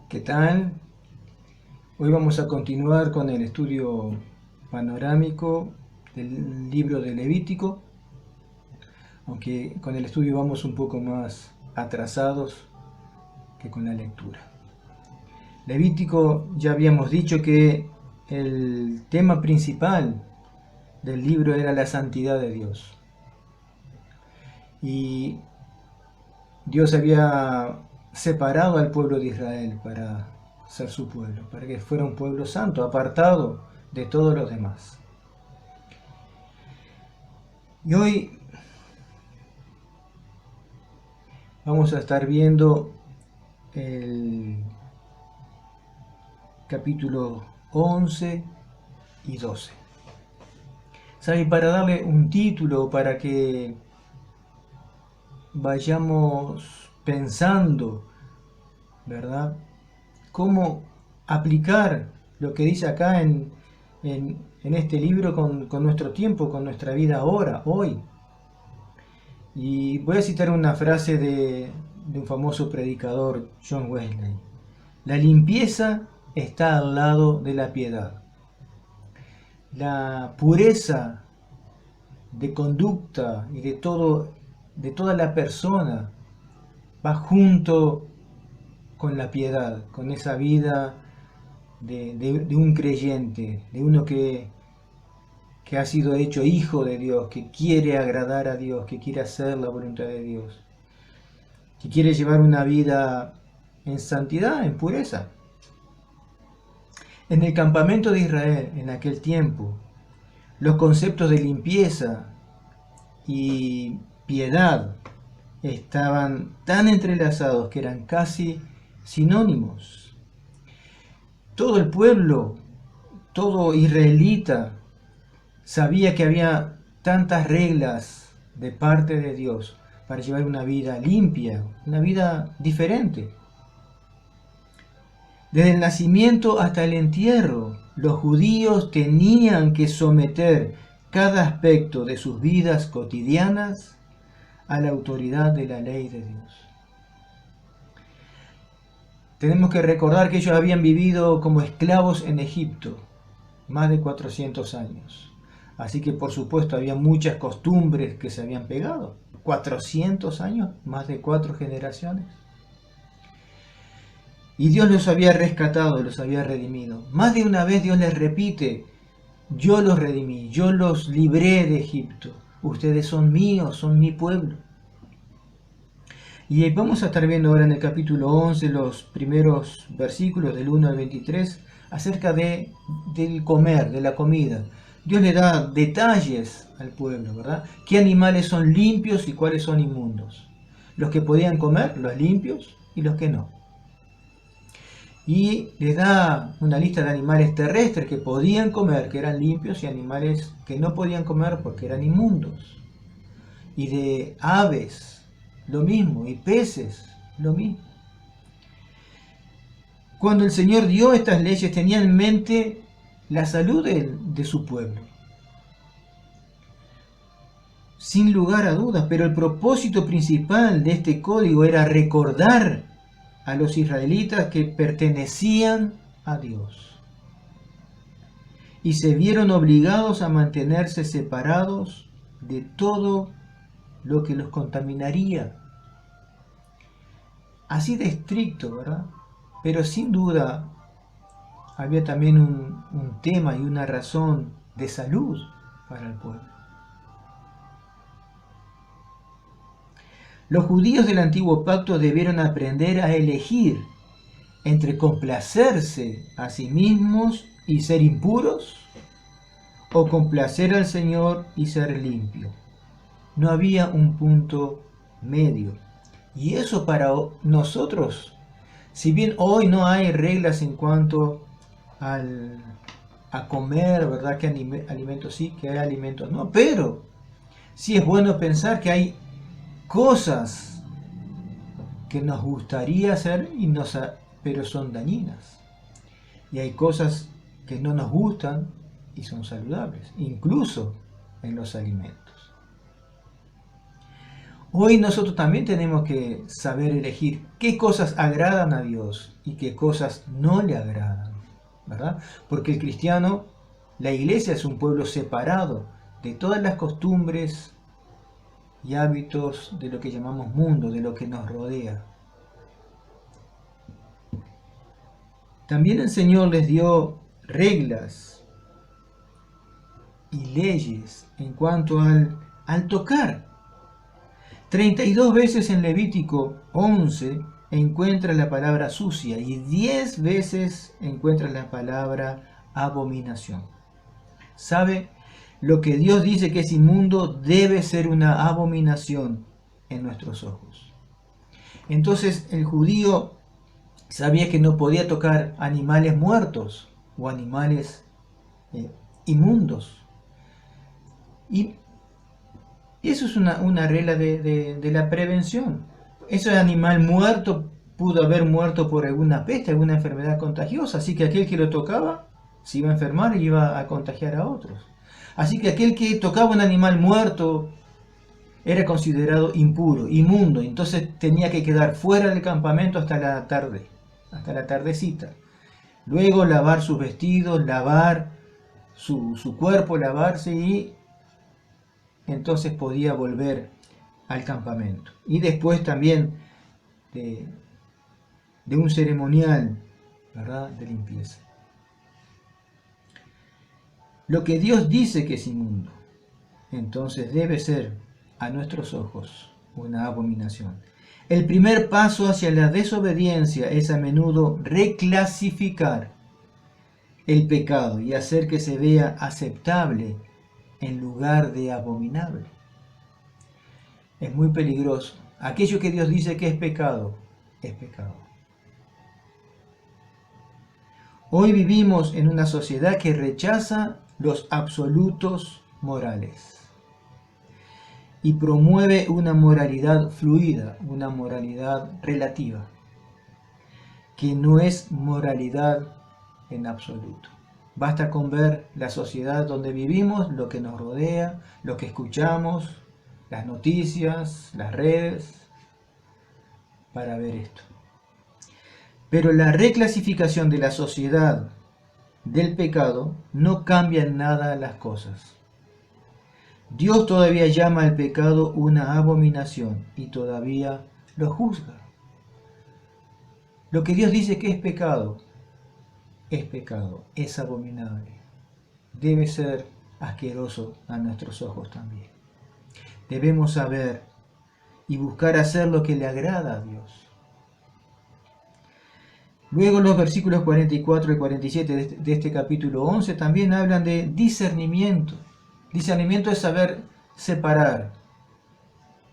¿Qué tal? Hoy vamos a continuar con el estudio panorámico del libro de Levítico, aunque con el estudio vamos un poco más atrasados que con la lectura. Levítico, ya habíamos dicho que el tema principal del libro era la santidad de Dios. Y Dios había separado al pueblo de Israel para ser su pueblo, para que fuera un pueblo santo, apartado de todos los demás. Y hoy vamos a estar viendo el capítulo 11 y 12. ¿Sabe? Para darle un título, para que vayamos pensando, ¿verdad? Cómo aplicar lo que dice acá en este libro con nuestro tiempo, con nuestra vida ahora, hoy. Y voy a citar una frase de un famoso predicador, John Wesley. La limpieza está al lado de la piedad. La pureza de conducta y de toda la persona va junto con la piedad, con esa vida de un creyente, de uno que ha sido hecho hijo de Dios, que quiere agradar a Dios, que quiere hacer la voluntad de Dios, que quiere llevar una vida en santidad, en pureza. En el campamento de Israel, en aquel tiempo, los conceptos de limpieza y piedad estaban tan entrelazados que eran casi sinónimos. Todo el pueblo, todo israelita, sabía que había tantas reglas de parte de Dios para llevar una vida limpia, una vida diferente. Desde el nacimiento hasta el entierro, los judíos tenían que someter cada aspecto de sus vidas cotidianas a la autoridad de la ley de Dios. Tenemos que recordar que ellos habían vivido como esclavos en Egipto más de 400 años. Así que por supuesto había muchas costumbres que se habían pegado. 400 años, más de 4 generaciones. Y Dios los había rescatado, los había redimido. Más de una vez Dios les repite, yo los redimí, yo los libré de Egipto. Ustedes son míos, son mi pueblo. Y vamos a estar viendo ahora en el capítulo 11 los primeros versículos del 1 al 23 acerca del comer, de la comida. Dios le da detalles al pueblo, ¿verdad? ¿Qué animales son limpios y cuáles son inmundos? Los que podían comer, los limpios, y los que no. Y les da una lista de animales terrestres que podían comer, que eran limpios, y animales que no podían comer porque eran inmundos. Y de aves, lo mismo, y peces, lo mismo. Cuando el Señor dio estas leyes, tenía en mente la salud de su pueblo. Sin lugar a dudas, pero el propósito principal de este código era recordar a los israelitas que pertenecían a Dios y se vieron obligados a mantenerse separados de todo lo que los contaminaría. Así de estricto, ¿verdad? Pero sin duda había también un tema y una razón de salud para el pueblo. Los judíos del antiguo pacto debieron aprender a elegir entre complacerse a sí mismos y ser impuros o complacer al Señor y ser limpio. No había un punto medio. Y eso para nosotros, si bien hoy no hay reglas en cuanto a comer, ¿verdad? Que alimentos sí, que hay alimentos no, pero sí es bueno pensar que hay cosas que nos gustaría hacer pero son dañinas. Y hay cosas que no nos gustan y son saludables, incluso en los alimentos. Hoy nosotros también tenemos que saber elegir qué cosas agradan a Dios y qué cosas no le agradan, ¿verdad? Porque el cristiano, la iglesia es un pueblo separado de todas las costumbres y hábitos de lo que llamamos mundo, de lo que nos rodea. También el Señor les dio reglas y leyes en cuanto al tocar. 32 veces en Levítico 11 encuentra la palabra sucia y 10 veces encuentra la palabra abominación. ¿Sabe? Lo que Dios dice que es inmundo debe ser una abominación en nuestros ojos. Entonces el judío sabía que no podía tocar animales muertos o animales inmundos. Y eso es una regla de la prevención. Ese animal muerto pudo haber muerto por alguna peste, alguna enfermedad contagiosa, así que aquel que lo tocaba se iba a enfermar y iba a contagiar a otros. Así que aquel que tocaba un animal muerto era considerado impuro, inmundo, entonces tenía que quedar fuera del campamento hasta la tarde, hasta la tardecita. Luego lavar sus vestidos, lavar su cuerpo, lavarse y entonces podía volver al campamento. Y después también de un ceremonial, ¿verdad?, de limpieza. Lo que Dios dice que es inmundo, entonces debe ser a nuestros ojos una abominación. El primer paso hacia la desobediencia es a menudo reclasificar el pecado y hacer que se vea aceptable en lugar de abominable. Es muy peligroso. Aquello que Dios dice que es pecado, es pecado. Hoy vivimos en una sociedad que rechaza los absolutos morales y promueve una moralidad fluida, una moralidad relativa, que no es moralidad en absoluto. Basta con ver la sociedad donde vivimos, lo que nos rodea, lo que escuchamos, las noticias, las redes, para ver esto. Pero la reclasificación de la sociedad del pecado no cambia en nada las cosas. Dios todavía llama al pecado una abominación y todavía lo juzga. Lo que Dios dice que es pecado, es abominable. Debe ser asqueroso a nuestros ojos también. Debemos saber y buscar hacer lo que le agrada a Dios. Luego los versículos 44 y 47 de este capítulo 11 también hablan de discernimiento. Discernimiento es saber separar,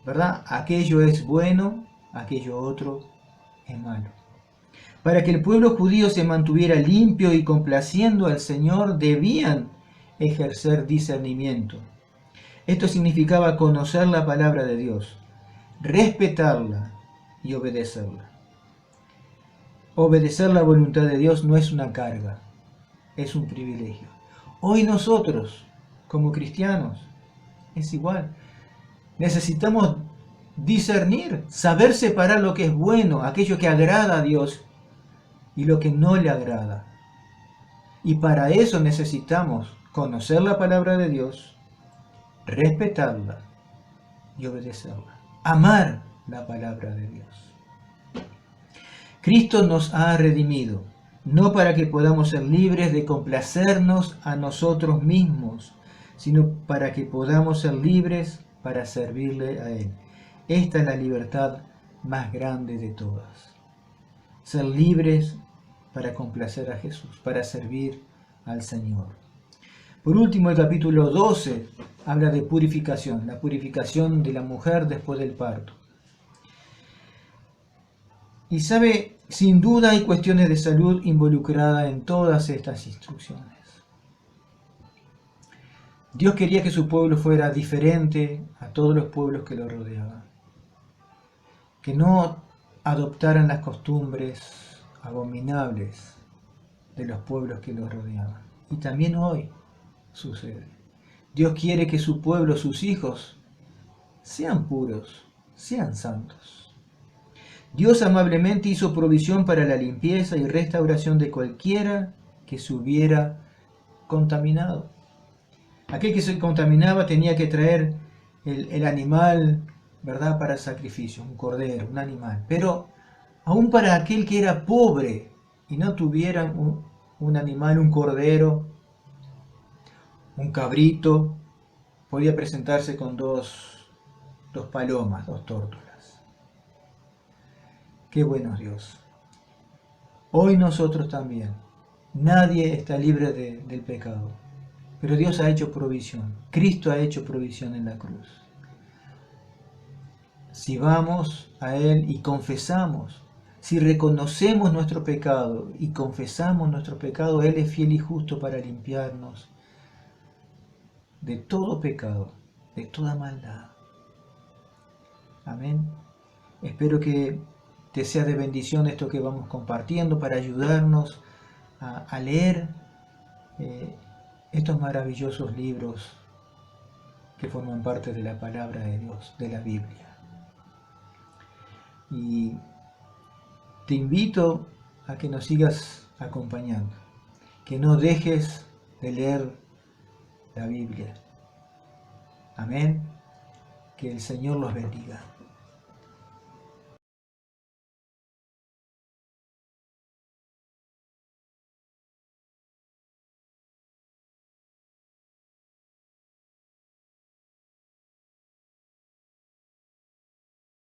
¿verdad? Aquello es bueno, aquello otro es malo. Para que el pueblo judío se mantuviera limpio y complaciendo al Señor, debían ejercer discernimiento. Esto significaba conocer la palabra de Dios, respetarla y obedecerla. Obedecer la voluntad de Dios no es una carga, es un privilegio. Hoy nosotros, como cristianos, es igual. Necesitamos discernir, saber separar lo que es bueno, aquello que agrada a Dios y lo que no le agrada. Y para eso necesitamos conocer la palabra de Dios, respetarla y obedecerla. Amar la palabra de Dios. Cristo nos ha redimido, no para que podamos ser libres de complacernos a nosotros mismos, sino para que podamos ser libres para servirle a Él. Esta es la libertad más grande de todas. Ser libres para complacer a Jesús, para servir al Señor. Por último, el capítulo 12 habla de purificación, la purificación de la mujer después del parto. Y sabe, sin duda hay cuestiones de salud involucradas en todas estas instrucciones. Dios quería que su pueblo fuera diferente a todos los pueblos que lo rodeaban. Que no adoptaran las costumbres abominables de los pueblos que los rodeaban. Y también hoy sucede. Dios quiere que su pueblo, sus hijos, sean puros, sean santos. Dios amablemente hizo provisión para la limpieza y restauración de cualquiera que se hubiera contaminado. Aquel que se contaminaba tenía que traer el animal, ¿verdad?, para el sacrificio, un cordero, un animal. Pero aún para aquel que era pobre y no tuviera un animal, un cordero, un cabrito, podía presentarse con dos palomas, dos tórtolas. Qué bueno es Dios. Hoy nosotros también. Nadie está libre del pecado. Pero Dios ha hecho provisión. Cristo ha hecho provisión en la cruz. Si vamos a Él y confesamos, si reconocemos nuestro pecado y confesamos nuestro pecado, Él es fiel y justo para limpiarnos de todo pecado, de toda maldad. Amén. Espero que te sea de bendición esto que vamos compartiendo para ayudarnos a leer estos maravillosos libros que forman parte de la palabra de Dios, de la Biblia. Y te invito a que nos sigas acompañando, que no dejes de leer la Biblia. Amén. Que el Señor los bendiga.